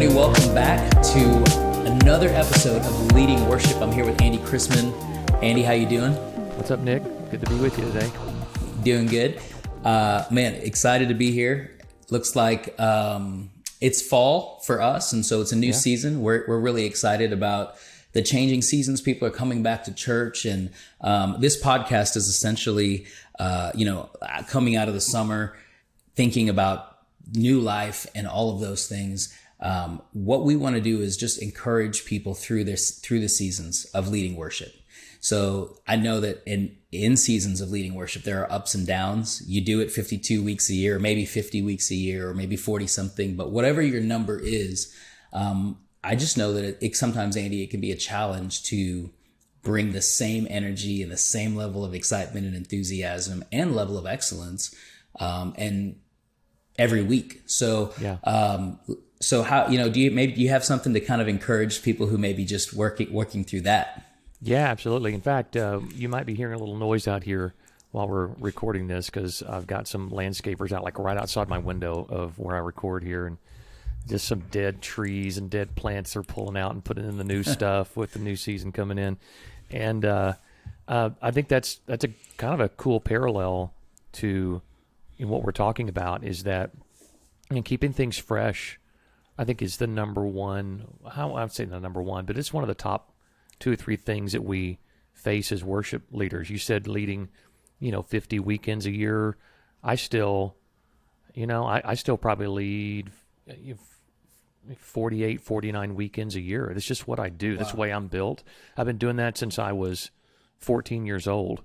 everybody. Welcome back to another episode of Leading Worship. I'm here with Andy Chrisman. Andy, how you doing? What's up, Nick? Good to be with you today. Doing good. Man, excited to be here. Looks like it's fall for us, and so it's a new season. We're really excited about the changing seasons. People are coming back to church, and this podcast is essentially, coming out of the summer, thinking about new life and all of those things. What we want to do is just encourage people through the seasons of leading worship. So I know that in seasons of leading worship, there are ups and downs. You do it 52 weeks a year, or maybe 50 weeks a year, or maybe 40 something, but whatever your number is, I just know that it sometimes, Andy, it can be a challenge to bring the same energy and the same level of excitement and enthusiasm and level of excellence, and every week. So, so how, do you have something to kind of encourage people who may be just working through that? Yeah, absolutely. In fact, you might be hearing a little noise out here while we're recording this, because I've got some landscapers out like right outside my window of where I record here, and just some dead trees and dead plants are pulling out and putting in the new stuff with the new season coming in. And I think that's a kind of a cool parallel to what we're talking about, is that keeping things fresh, I think, is the number one. I would say not number one, but it's one of the top 2 or 3 things that we face as worship leaders. You said leading, 50 weekends a year. I still probably lead 48, 49 weekends a year. That's just what I do. Wow. That's the way I'm built. I've been doing that since I was 14 years old.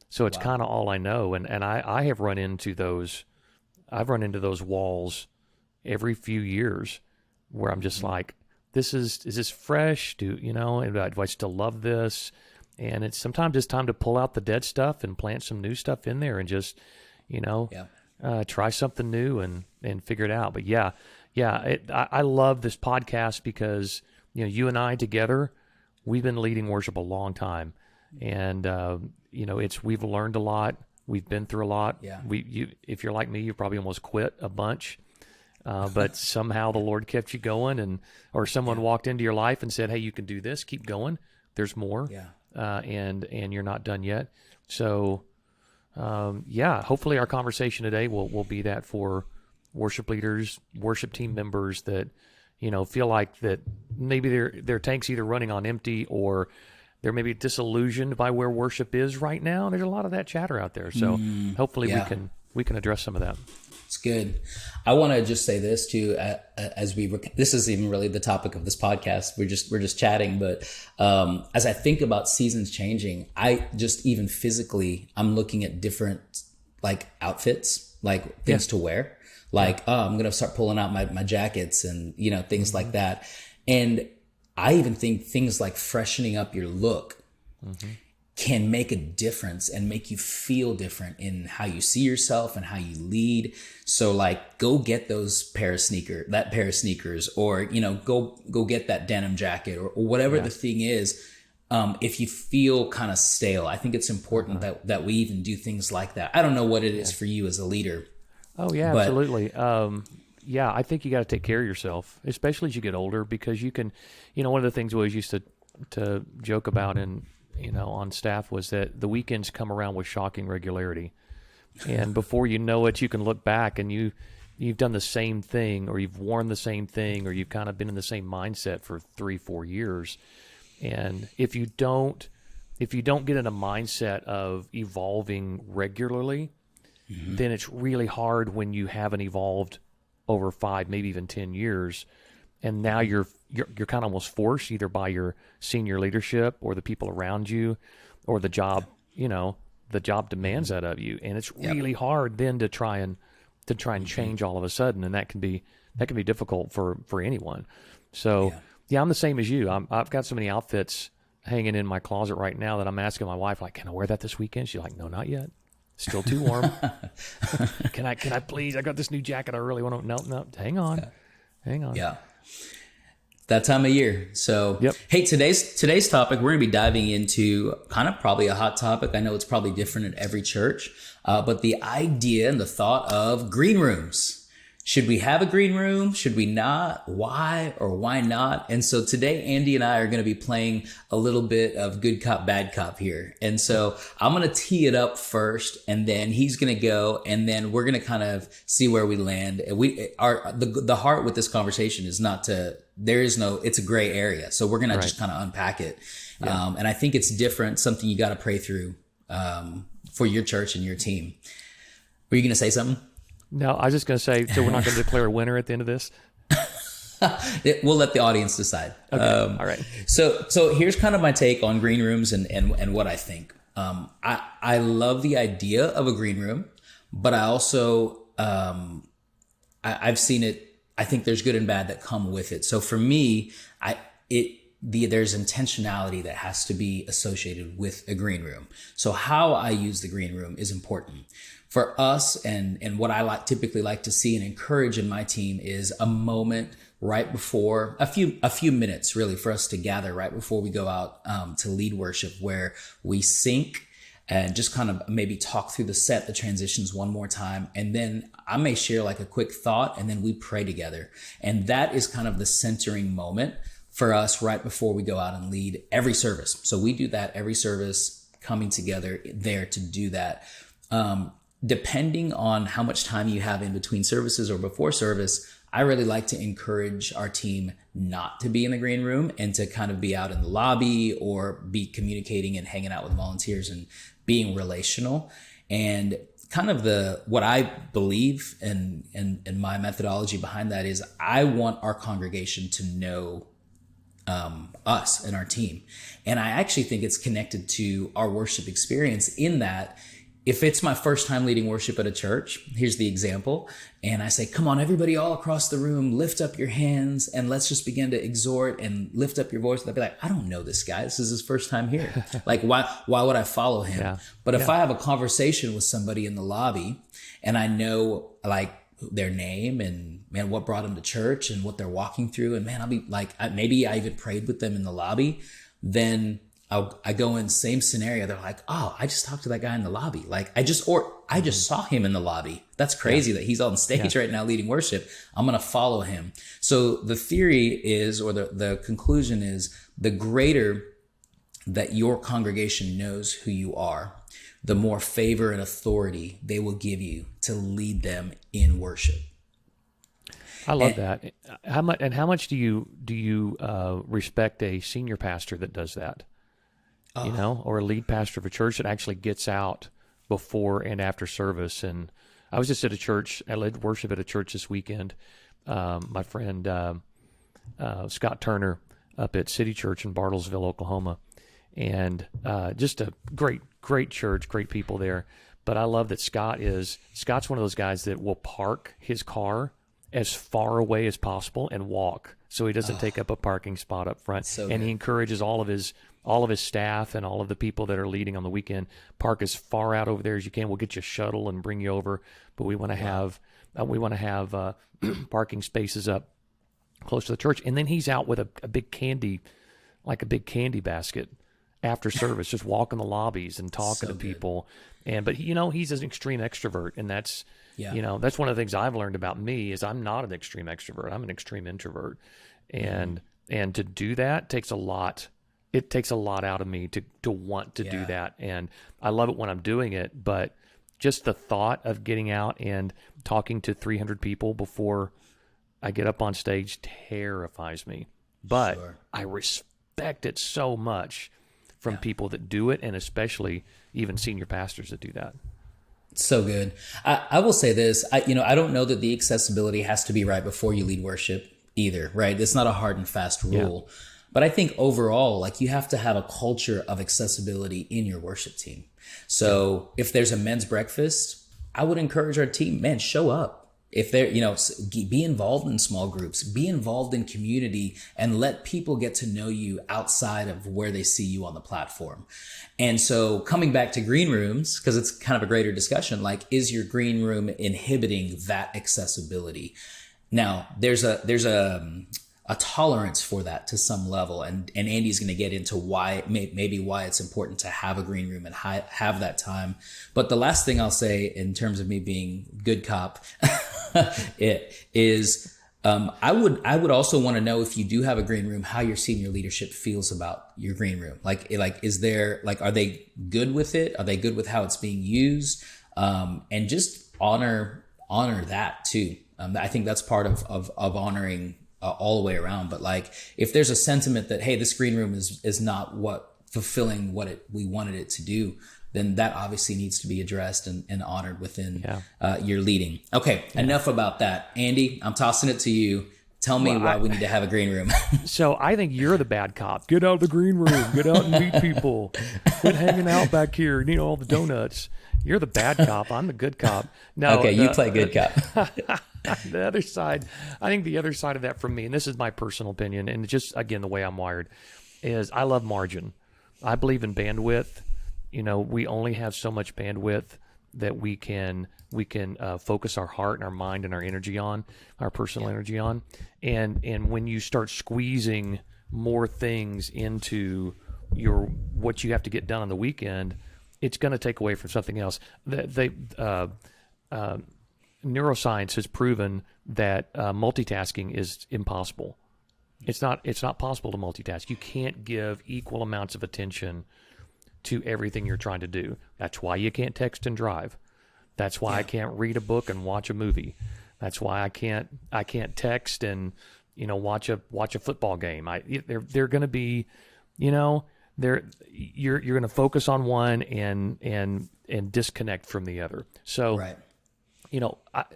So it's kind of all I know. And I have run into those, walls every few years where I'm just like, is this fresh? Do I still love this? And sometimes it's time to pull out the dead stuff and plant some new stuff in there and just, try something new and figure it out. But I love this podcast because, you and I together, we've been leading worship a long time. And, we've learned a lot. We've been through a lot. Yeah. If you're like me, you probably almost quit a bunch. But somehow the Lord kept you going, or someone walked into your life and said, "Hey, you can do this. Keep going. There's more." Yeah. And you're not done yet. So, hopefully our conversation today will be that for worship leaders, worship team members that, feel like that maybe their tank's either running on empty, or they're maybe disillusioned by where worship is right now. There's a lot of that chatter out there. So hopefully we can address some of that. It's good. I want to just say this too, this isn't even really the topic of this podcast. We're just chatting, but as I think about seasons changing, I just even physically, I'm looking at different like outfits, like things to wear. Like, I'm going to start pulling out my jackets and, things like that. And I even think things like freshening up your look can make a difference and make you feel different in how you see yourself and how you lead. So like, go get that pair of sneakers, or, go get that denim jacket or whatever the thing is. If you feel kind of stale, I think it's important that we even do things like that. I don't know what it is for you as a leader. Oh yeah, absolutely. I think you got to take care of yourself, especially as you get older, because you can, one of the things we always used to joke about on staff was that the weekends come around with shocking regularity. And before you know it, you can look back and you've done the same thing, or you've worn the same thing, or you've kind of been in the same mindset for 3-4 years. And if you don't get in a mindset of evolving regularly, then it's really hard when you haven't evolved over 5, maybe even 10 years. And now you're kind of almost forced, either by your senior leadership or the people around you, or the job, the job demands that of you. And it's really hard then to try and change all of a sudden. And that can be difficult for anyone. So I'm the same as you. I've got so many outfits hanging in my closet right now that I'm asking my wife, like, can I wear that this weekend? She's like, no, not yet. Still too warm. Can I please? I got this new jacket. I really want to. No, hang on. Yeah. That time of year. So, Hey, today's topic, we're going to be diving into kind of probably a hot topic. I know it's probably different at every church, but the idea and the thought of green rooms. should we have a green room? Should we not? Why or why not? And so today, Andy and I are going to be playing a little bit of good cop, bad cop here. And so I'm going to tee it up first, and then he's going to go, and then we're going to kind of see where we land. The heart with this conversation is it's a gray area. So we're going to just kind of unpack it. Yeah. And I think it's different, something you got to pray through for your church and your team. Were you going to say something? No, I was just going to say, so we're not going to declare a winner at the end of this? We'll let the audience decide. Okay. All right. So here's kind of my take on green rooms and what I think. I love the idea of a green room, but I also, I've seen it. I think there's good and bad that come with it. So for me, there's intentionality that has to be associated with a green room. So how I use the green room is important. For us, and what I typically like to see and encourage in my team is a moment right before, a few minutes really, for us to gather right before we go out to lead worship, where we sync and just kind of maybe talk through the transitions one more time. And then I may share like a quick thought, and then we pray together. And that is kind of the centering moment for us right before we go out and lead every service. So we do that every service, coming together there to do that. Depending on how much time you have in between services or before service, I really like to encourage our team not to be in the green room and to kind of be out in the lobby or be communicating and hanging out with volunteers and being relational. And kind of what I believe and my methodology behind that is I want our congregation to know us and our team. And I actually think it's connected to our worship experience in that if it's my first time leading worship at a church, here's the example, and I say, come on, everybody all across the room, lift up your hands and let's just begin to exhort and lift up your voice. They'll be like, I don't know this guy. This is his first time here. Like, why would I follow him? Yeah. But if I have a conversation with somebody in the lobby and I know like their name and man, what brought them to church and what they're walking through, and man, I'll be like, maybe I even prayed with them in the lobby, then I go in same scenario. They're like, oh, I just talked to that guy in the lobby. Like I just saw him in the lobby. That's crazy that he's on stage right now leading worship. I'm going to follow him. So the theory is, or the conclusion is, the greater that your congregation knows who you are, the more favor and authority they will give you to lead them in worship. I love that. How much do you respect a senior pastor that does that? Or a lead pastor of a church that actually gets out before and after service. And I was just at a church. I led worship at a church this weekend. My friend Scott Turner up at City Church in Bartlesville, Oklahoma, and just a great church, great people there. But I love that Scott's one of those guys that will park his car as far away as possible and walk, so he doesn't take up a parking spot up front. And he encourages all of his staff and all of the people that are leading on the weekend, park as far out over there as you can. We'll get you a shuttle and bring you over, but we want to have parking spaces up close to the church. And then he's out with a big candy basket after service, just walking the lobbies and talking to people. But he's an extreme extrovert, and that's one of the things I've learned about me is I'm not an extreme extrovert. I'm an extreme introvert, and to do that takes a lot. It takes a lot out of me to want to do that. And I love it when I'm doing it, but just the thought of getting out and talking to 300 people before I get up on stage terrifies me. But I respect it so much from people that do it, and especially even senior pastors that do that. So good. I will say this, I don't know that the accessibility has to be right before you lead worship either, right? It's not a hard and fast rule. Yeah. But I think overall, like, you have to have a culture of accessibility in your worship team. So if there's a men's breakfast, I would encourage our team, man, show up. If they're, be involved in small groups, be involved in community, and let people get to know you outside of where they see you on the platform. And so coming back to green rooms, because it's kind of a greater discussion, like, is your green room inhibiting that accessibility? Now, there's a a tolerance for that to some level. And Andy's going to get into why, maybe why it's important to have a green room and have that time. But the last thing I'll say in terms of me being good cop, it is, I would also want to know, if you do have a green room, how your senior leadership feels about your green room. Like, is there, like, are they good with it? Are they good with how it's being used? And just honor that too. I think that's part of honoring all the way around. But like, if there's a sentiment that, hey, this green room is not fulfilling what we wanted it to do, then that obviously needs to be addressed and honored within your leading. Okay, enough about that. Andy, I'm tossing it to you. Tell me why we need to have a green room. So I think you're the bad cop. Get out of the green room. Get out and meet people. Quit hanging out back here and eat all the donuts. You're the bad cop. I'm the good cop. No, okay, you play good cop. The other side, I think the other side of that for me, and this is my personal opinion, and just, again, the way I'm wired, is I love margin. I believe in bandwidth. You know, we only have so much bandwidth that we can focus our heart and our mind and our energy on, our personal energy on. And when you start squeezing more things into what you have to get done on the weekend, it's going to take away from something else. Neuroscience has proven that multitasking is impossible. It's not possible to multitask. You can't give equal amounts of attention to everything you're trying to do. That's why you can't text and drive. That's why I can't read a book and watch a movie. That's why I can't text and watch a football game. They're going to be, you're going to focus on one and disconnect from the other. So right.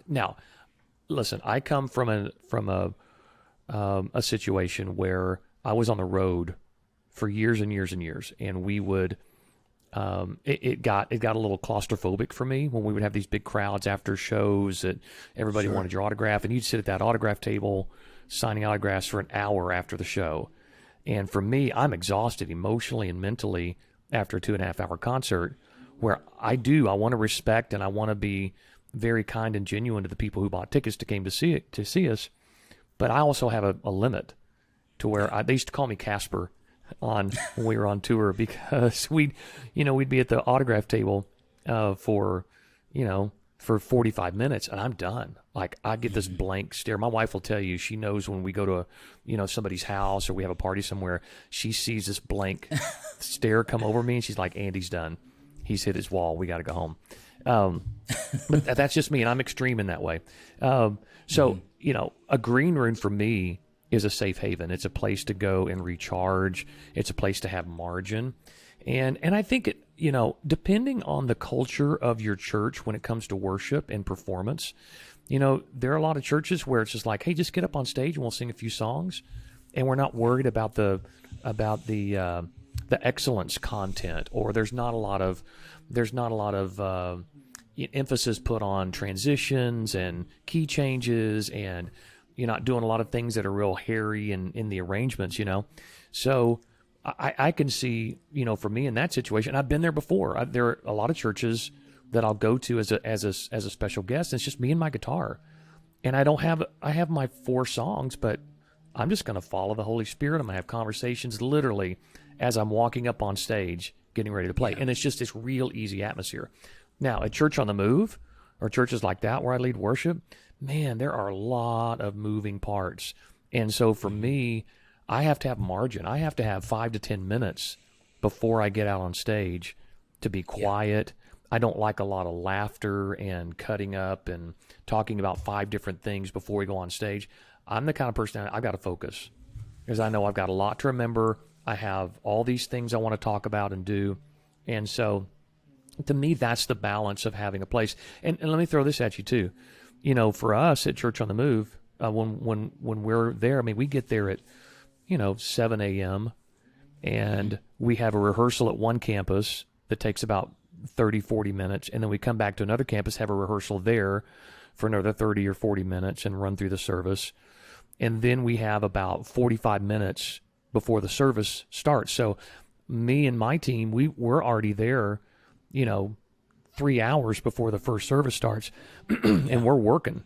Now, listen, I come from a situation where I was on the road for years and years and years, and we would, it got a little claustrophobic for me when we would have these big crowds after shows that everybody wanted your autograph, and you'd sit at that autograph table signing autographs for an hour after the show. And for me, I'm exhausted emotionally and mentally after a 2.5-hour concert, where I want to respect and I want to be very kind and genuine to the people who bought tickets to see us, but I also have a limit to where they used to call me Casper when we were on tour, because we'd be at the autograph table for 45 minutes and I'm done. Like, I get this blank stare. My wife will tell you, she knows when we go to somebody's house or we have a party somewhere, she sees this blank stare come over me and she's like, Andy's done. He's hit his wall. We got to go home. But that's just me, and I'm extreme in that way. So a green room for me is a safe haven. It's a place to go and recharge. It's a place to have margin. And I think depending on the culture of your church when it comes to worship and performance, there are a lot of churches where it's just like, hey, just get up on stage and we'll sing a few songs, and we're not worried about the excellence content, or there's not a lot of emphasis put on transitions and key changes, and you're not doing a lot of things that are real hairy in the arrangements, So I can see, for me in that situation, I've been there before. There are a lot of churches that I'll go to as a special guest, and it's just me and my guitar. And I have my 4 songs, but I'm just going to follow the Holy Spirit. I'm going to have conversations literally as I'm walking up on stage, getting ready to play. Yeah. And it's just this real easy atmosphere. Now, at Church on the Move, or churches like that where I lead worship, man, there are a lot of moving parts. And so for me, I have to have margin. I have to have 5 to 10 minutes before I get out on stage to be quiet. Yeah. I don't like a lot of laughter and cutting up and talking about 5 different things before we go on stage. I'm the kind of person I've got to focus, because I know I've got a lot to remember. I have all these things I want to talk about and do. And so to me, that's the balance of having a place. And let me throw this at you too. For us at Church on the Move, when we're there, I mean, we get there at, 7 a.m. and we have a rehearsal at one campus that takes about 30, 40 minutes. And then we come back to another campus, have a rehearsal there for another 30 or 40 minutes and run through the service. And then we have about 45 minutes before the service starts. So me and my team, we're already there, 3 hours before the first service starts, and we're working.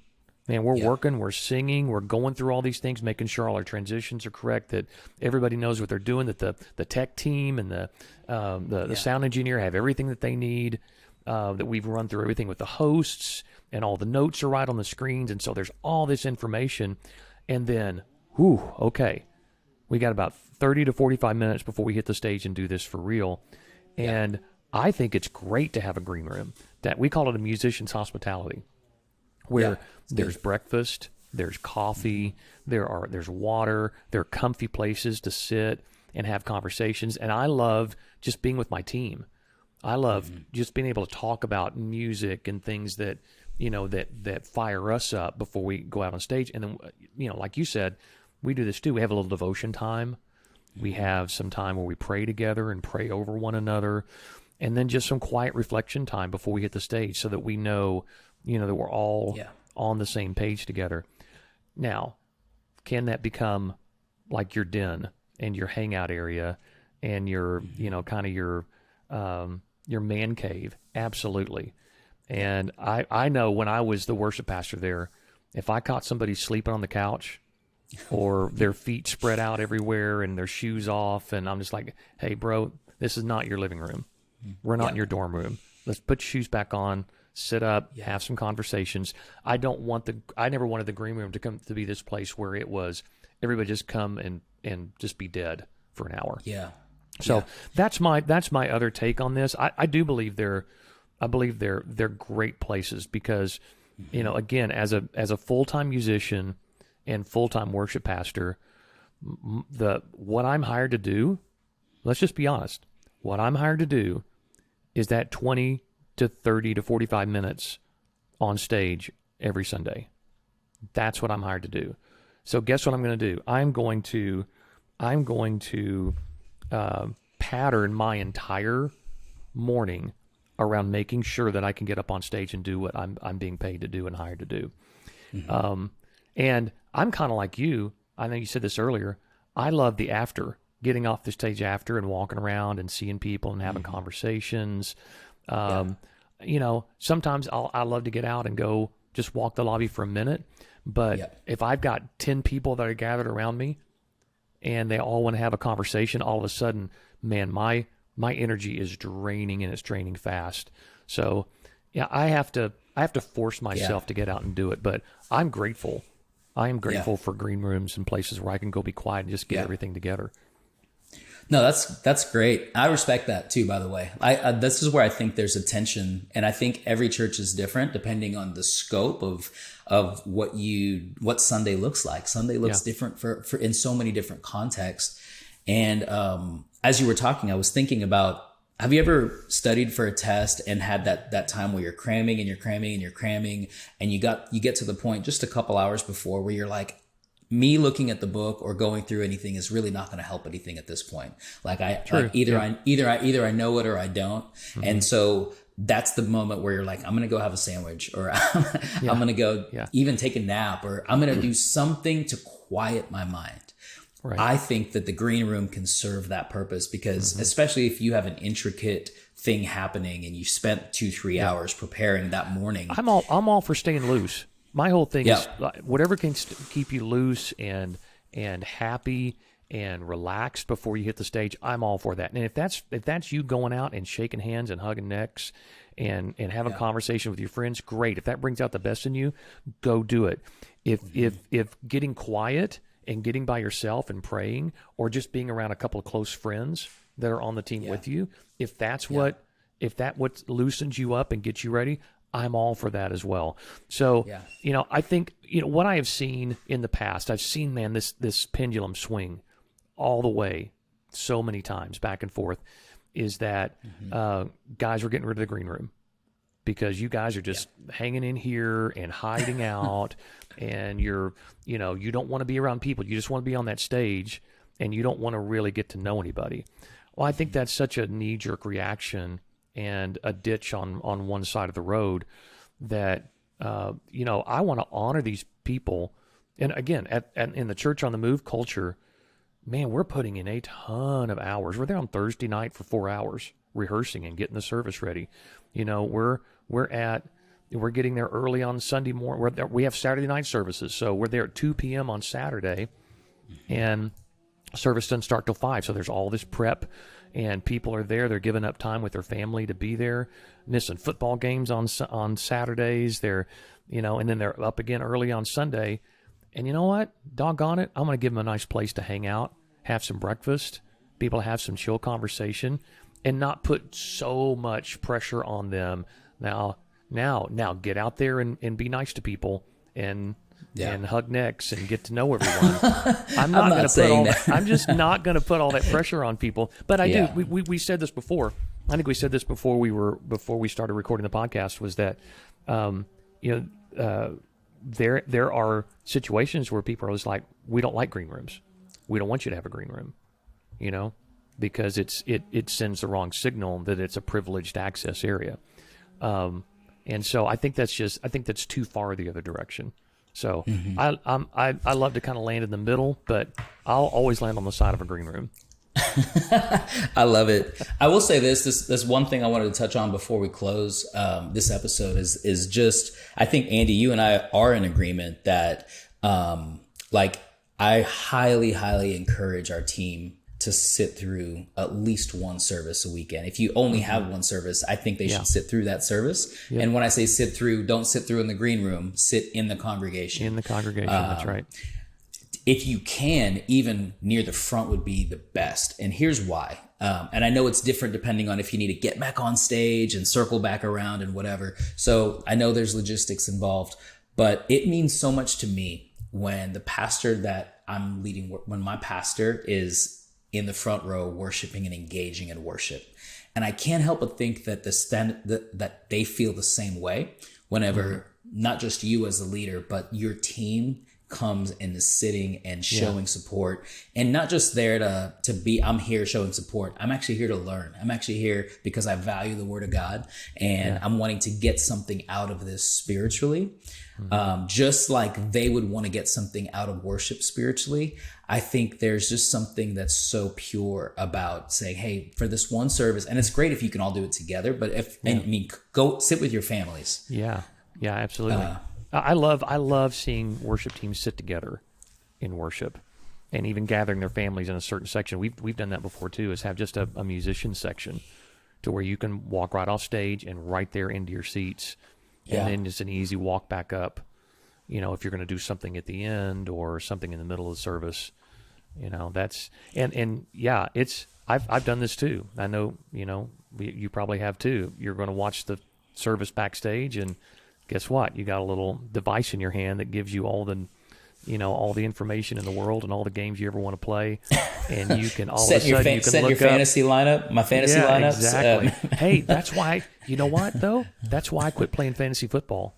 Man, we're working, we're singing, we're going through all these things, making sure all our transitions are correct, that everybody knows what they're doing, that the tech team and the sound engineer have everything that they need, that we've run through everything with the hosts, and all the notes are right on the screens. And so there's all this information. And then, okay, we got about 30 to 45 minutes before we hit the stage and do this for real. And I think it's great to have a green room. That we call it a musician's hospitality, where there's breakfast, there's coffee, there's water, there are comfy places to sit and have conversations. And I love just being with my team. I love just being able to talk about music and things that, that fire us up before we go out on stage. And then, like you said, we do this too. We have a little devotion time. We have some time where we pray together and pray over one another. And then just some quiet reflection time before we hit the stage, so that we know, that we're all on the same page together. Now, can that become like your den and your hangout area and your, kind of your man cave? Absolutely. And I know when I was the worship pastor there, if I caught somebody sleeping on the couch or their feet spread out everywhere and their shoes off, and I'm just like, hey, bro, this is not your living room. We're not in your dorm room. Let's put your shoes back on, sit up, have some conversations. I never wanted the green room to be this place where it was everybody just come and just be dead for an hour. Yeah. So that's my other take on this. I do believe they're great places because, again, as a full-time musician and full-time worship pastor, what I'm hired to do, let's just be honest, what I'm hired to do is that 20 to 30 to 45 minutes on stage every Sunday. That's what I'm hired to do. So guess what I'm going to do? I'm going to pattern my entire morning around making sure that I can get up on stage and do what I'm being paid to do and hired to do. And I'm kind of like you. I know you said this earlier. I love the after, getting off the stage after and walking around and seeing people and having conversations. Sometimes I love to get out and go just walk the lobby for a minute. But if I've got 10 people that are gathered around me and they all want to have a conversation, all of a sudden, man, my energy is draining, and it's draining fast. So I have to force myself to get out and do it. But I'm grateful. I am grateful for green rooms and places where I can go be quiet and just get everything together. No, that's great. I respect that too, by the way. This is where I think there's a tension, and I think every church is different depending on the scope of what Sunday looks like. Sunday looks different for in so many different contexts. And as you were talking, I was thinking about, have you ever studied for a test and had that time where you're cramming and you're cramming and you're cramming, and you get to the point just a couple hours before where you're like, me looking at the book or going through anything is really not going to help anything at this point. Like either I know it or I don't. And so that's the moment where you're like, I'm going to go have a sandwich, or I'm going to go even take a nap, or I'm going to do something to quiet my mind. Right. I think that the green room can serve that purpose because especially if you have an intricate thing happening and you spent 2-3 hours preparing that morning. I'm all for staying loose. My whole thing is whatever can keep you loose and happy and relaxed before you hit the stage. I'm all for that. And if that's you going out and shaking hands and hugging necks and having a conversation with your friends, great. If that brings out the best in you, go do it. If getting quiet and getting by yourself and praying, or just being around a couple of close friends that are on the team with you, if that's what loosens you up and gets you ready, I'm all for that as well. So, I think, what I have seen in the past, I've seen, man, this pendulum swing all the way so many times back and forth, is that guys are getting rid of the green room because you guys are just hanging in here and hiding out, and you don't want to be around people. You just want to be on that stage, and you don't want to really get to know anybody. Well, I think that's such a knee-jerk reaction and a ditch on one side of the road that, I want to honor these people. And again, in the Church on the Move culture, man, we're putting in a ton of hours. We're there on Thursday night for 4 hours rehearsing and getting the service ready. We're at We're getting there early on Sunday morning. We have Saturday night services, so we're there at 2 p.m. on Saturday, and service doesn't start till 5. So there's all this prep, and people are there. They're giving up time with their family to be there, missing football games on Saturdays. They're, and then they're up again early on Sunday. And you know what? Doggone it, I'm going to give them a nice place to hang out, have some breakfast, be able to have some chill conversation, and not put so much pressure on them. Now get out there and be nice to people and hug necks and get to know everyone. I'm not going to put all that. I'm just not going to put all that pressure on people. But I do. We said this before. I think we said this before we started recording the podcast, was that there are situations where people are just like, we don't like green rooms. We don't want you to have a green room, because it sends the wrong signal that it's a privileged access area. And so I think that's too far the other direction. So I love to kind of land in the middle, but I'll always land on the side of a green room. I love it. I will say this one thing I wanted to touch on before we close this episode is just, I think, Andy, you and I are in agreement that I highly, highly encourage our team to sit through at least one service a weekend. If you only have one service, I think they should sit through that service. Yeah. And when I say sit through, don't sit through in the green room, sit in the congregation. In the congregation, that's right. If you can, even near the front would be the best. And here's why. And I know it's different depending on if you need to get back on stage and circle back around and whatever. So I know there's logistics involved, but it means so much to me when the pastor that I'm leading, when my pastor is in the front row worshiping and engaging in worship. And I can't help but think that that they feel the same way whenever not just you as the leader, but your team comes and is sitting and showing support, and not just there to be, I'm here showing support. I'm actually here to learn. I'm actually here because I value the word of God, and I'm wanting to get something out of this spiritually. Just like they would want to get something out of worship spiritually. I think there's just something that's so pure about saying, hey, for this one service, and it's great if you can all do it together, but go sit with your families. Yeah, absolutely. I love seeing worship teams sit together in worship, and even gathering their families in a certain section. We've done that before too, is have just a musician section to where you can walk right off stage and right there into your seats. And then just an easy walk back up, if you're going to do something at the end or something in the middle of the service, that's, it's, I've done this too. I know, you probably have too. You're going to watch the service backstage, and guess what? You got a little device in your hand that gives you all the information in the world and all the games you ever want to play, and you can all of a sudden you can set look your fantasy lineup. My fantasy lineups. Exactly. Hey, that's why. You know what though? That's why I quit playing fantasy football,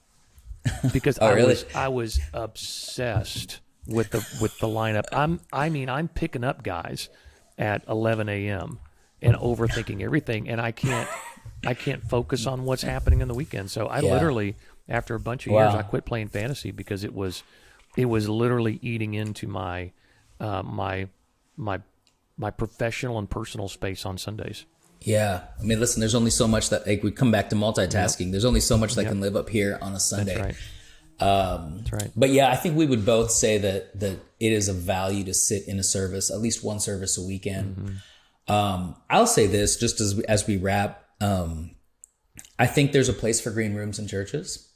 because I was obsessed with the lineup. I'm picking up guys at 11 a.m. and overthinking everything, and I can't focus on what's happening in the weekend. So I literally, after a bunch of years, I quit playing fantasy because it was literally eating into my my professional and personal space on Sundays. Yeah. I mean, listen, there's only so much that, we come back to multitasking. Yep. There's only so much that can live up here on a Sunday. That's right. That's right. But I think we would both say that it is a value to sit in a service, at least one service a weekend. Mm-hmm. I'll say this just as we wrap. I think there's a place for green rooms in churches.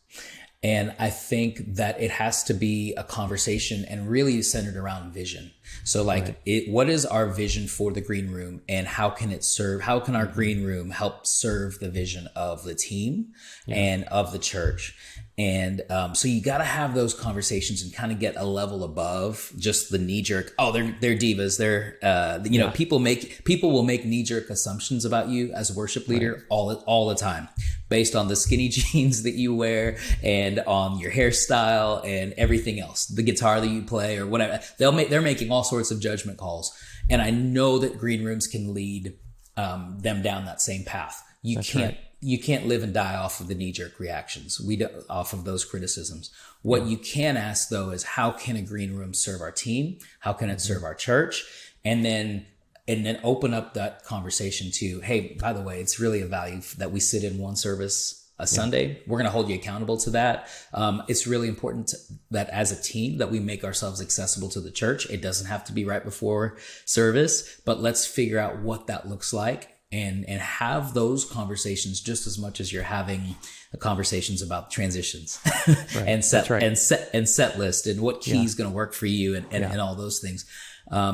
And I think that it has to be a conversation and really centered around vision. So what is our vision for the green room, and how can it serve? How can our green room help serve the vision of the team and of the church? And so you got to have those conversations and kind of get a level above just the knee jerk. Oh, they're divas. They're people will make knee jerk assumptions about you as a worship leader all the time, based on the skinny jeans that you wear and on your hairstyle and everything else, the guitar that you play or whatever. They're making all sorts of judgment calls, and I know that green rooms can lead them down that same path. You can't live and die off of the knee-jerk reactions. Off of those criticisms. What you can ask though is, how can a green room serve our team? How can it serve our church? And then open up that conversation to, hey, by the way, it's really a value that we sit in one service a Sunday. We're going to hold you accountable to that. It's really important that as a team that we make ourselves accessible to the church. It doesn't have to be right before service, but let's figure out what that looks like and have those conversations just as much as you're having conversations about transitions Right. and set set list and what key is going to work for you and all those things.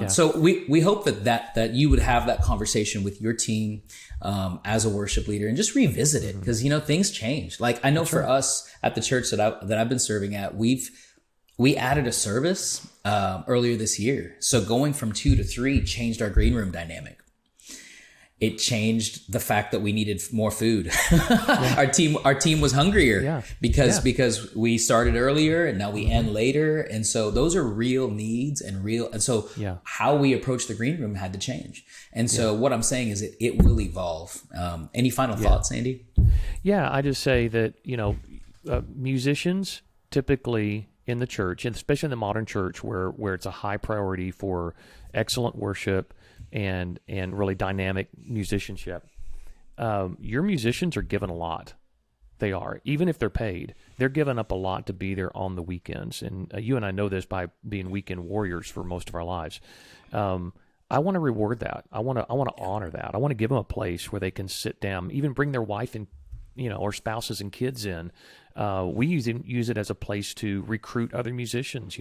So we hope that you would have that conversation with your team as a worship leader and just revisit it, because things change. Like I know for us at the church that I've been serving at, we added a service earlier this year. So going from 2 to 3 changed our green room dynamic. It changed the fact that we needed more food. Our team was hungrier because we started earlier and now we end later. And so those are real needs and so how we approach the green room had to change. And so what I'm saying is it will evolve. Any final thoughts, Andy? Yeah, I just say that, musicians typically in the church, and especially in the modern church where it's a high priority for excellent worship and really dynamic musicianship, your musicians are given a lot. They are. Even if they're paid, they're giving up a lot to be there on the weekends. And you and I know this by being weekend warriors for most of our lives. I want to reward that. I want to honor that. I want to give them a place where they can sit down, even bring their wife and or spouses and kids in. We use it as a place to recruit other musicians.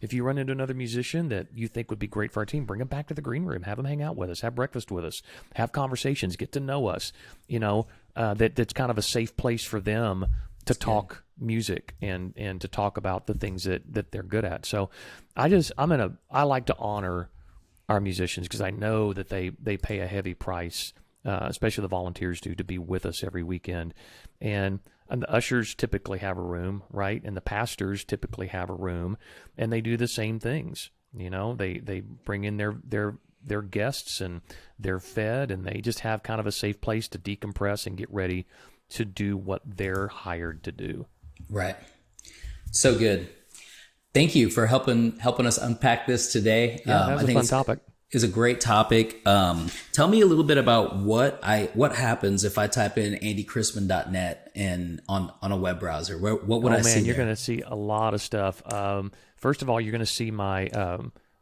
If you run into another musician that you think would be great for our team, bring them back to the green room, have them hang out with us, have breakfast with us, have conversations, get to know us. That's kind of a safe place for them to talk music and to talk about the things that they're good at. So I like to honor our musicians because I know that they pay a heavy price, especially the volunteers do, to be with us every weekend. And the ushers typically have a room, right? And the pastors typically have a room, and they do the same things. They bring in their guests, and they're fed, and they just have kind of a safe place to decompress and get ready to do what they're hired to do. Right. So good. Thank you for helping us unpack this today. Yeah, that was a fun topic. Is a great topic. Tell me a little bit about what happens if I type in andychrisman.net and on a web browser. What would I see? You're going to see a lot of stuff. First of all, you're going to see my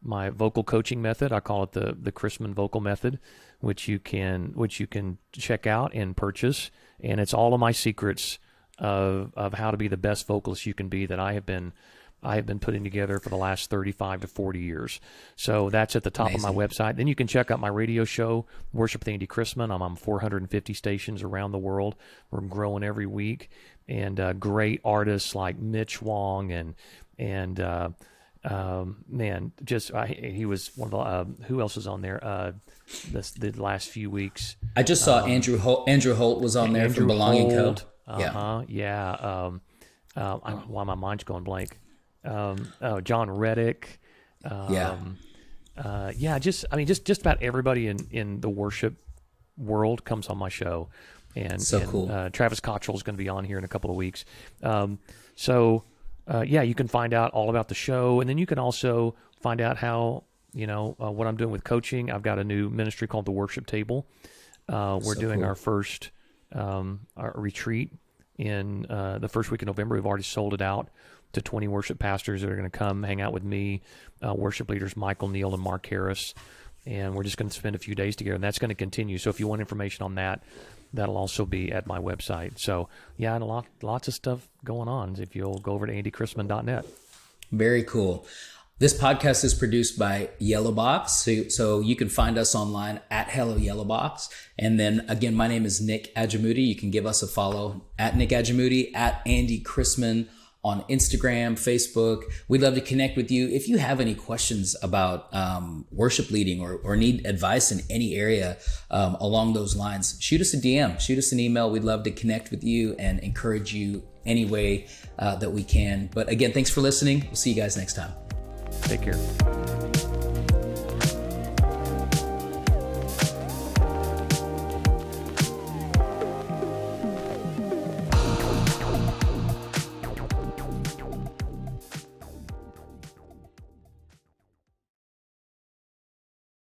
my vocal coaching method. I call it the Chrisman Vocal Method, which you can check out and purchase. And it's all of my secrets of how to be the best vocalist you can be that I have been putting together for the last 35 to 40 years. So that's at the top of my website. Then you can check out my radio show, Worship with Andy Chrisman. I'm on 450 stations around the world. We're growing every week. And great artists like Mitch Wong and he was one of the, who else was on there the last few weeks? I just saw Andrew Holt was on there from Belonging Co. Why my mind's going blank. John Reddick. Just about everybody in the worship world comes on my show. And cool. Travis Cottrell is going to be on here in a couple of weeks. You can find out all about the show, and then you can also find out how, what I'm doing with coaching. I've got a new ministry called the Worship Table. We're doing our first our retreat in the first week of November. We've already sold it out to 20 worship pastors that are going to come hang out with me, worship leaders Michael Neal and Mark Harris, and we're just going to spend a few days together, and that's going to continue. So if you want information on that, that'll also be at my website. So and lots of stuff going on if you'll go over to andychrisman.net. Very cool. This podcast is produced by Yellowbox, so you can find us online at Hello Yellowbox. And then again, my name is Nick Ajamuti. You can give us a follow at Nick Ajamuti, at Andy Chrisman on Instagram, Facebook. We'd love to connect with you. If you have any questions about worship leading or need advice in any area along those lines, shoot us a DM, shoot us an email. We'd love to connect with you and encourage you any way that we can. But again, thanks for listening. We'll see you guys next time. Take care.